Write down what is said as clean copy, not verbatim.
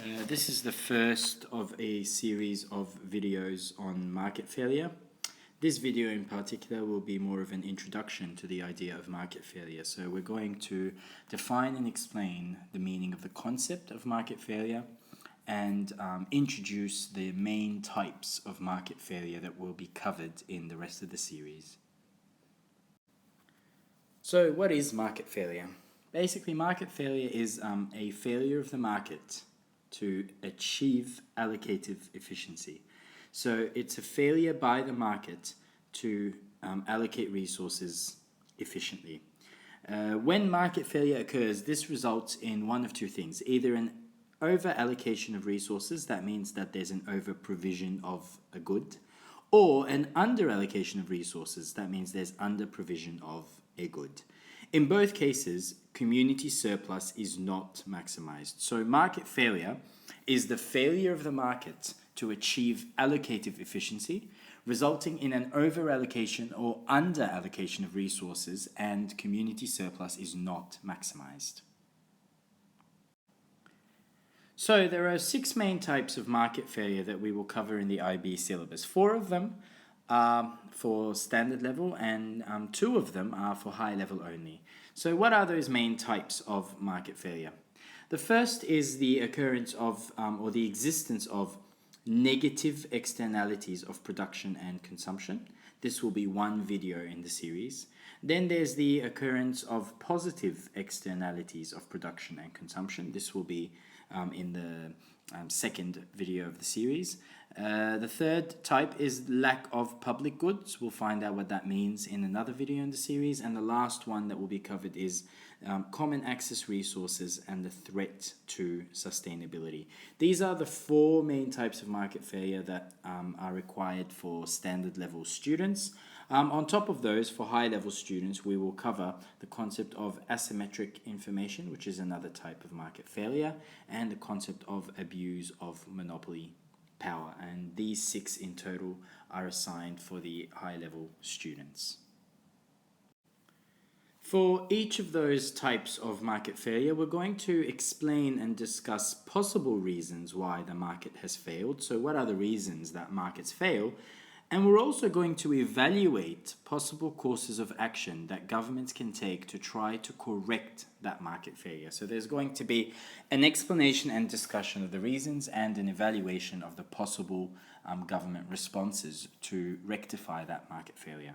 This is the first of a series of videos on market failure. This video in particular will be more of an introduction to the idea of market failure. So we're going to define and explain the meaning of the concept of market failure and introduce the main types of market failure that will be covered in the rest of the series. So what is market failure? Basically, market failure is a failure of the market to achieve allocative efficiency. So it's a failure by the market to allocate resources efficiently. When market failure occurs, this results in one of two things: either an over allocation of resources, that means that there's an over provision of a good, or an under allocation of resources, that means there's under provision of a good. In both cases, community surplus is not maximized. So market failure is the failure of the market to achieve allocative efficiency, resulting in an over-allocation or under-allocation of resources, and community surplus is not maximized. So there are 6 main types of market failure that we will cover in the IB syllabus. 4 of them are for standard level and 2 of them are for high level only. So what are those main types of market failure? The first is the occurrence of or the existence of negative externalities of production and consumption. This will be one video in the series. Then there's the occurrence of positive externalities of production and consumption. This will be in the second video of the series. The third type is lack of public goods. We'll find out what that means in another video in the series. And the last one that will be covered is common access resources and the threat to sustainability. These are the 4 main types of market failure that are required for standard level students. On top of those, for high level students, we will cover the concept of asymmetric information, which is another type of market failure, and the concept of abuse of monopoly power. And these 6 in total are assigned for the high level students. For each of those types of market failure, we're going to explain and discuss possible reasons why the market has failed. So what are the reasons that markets fail? And we're also going to evaluate possible courses of action that governments can take to try to correct that market failure. So there's going to be an explanation and discussion of the reasons and an evaluation of the possible government responses to rectify that market failure.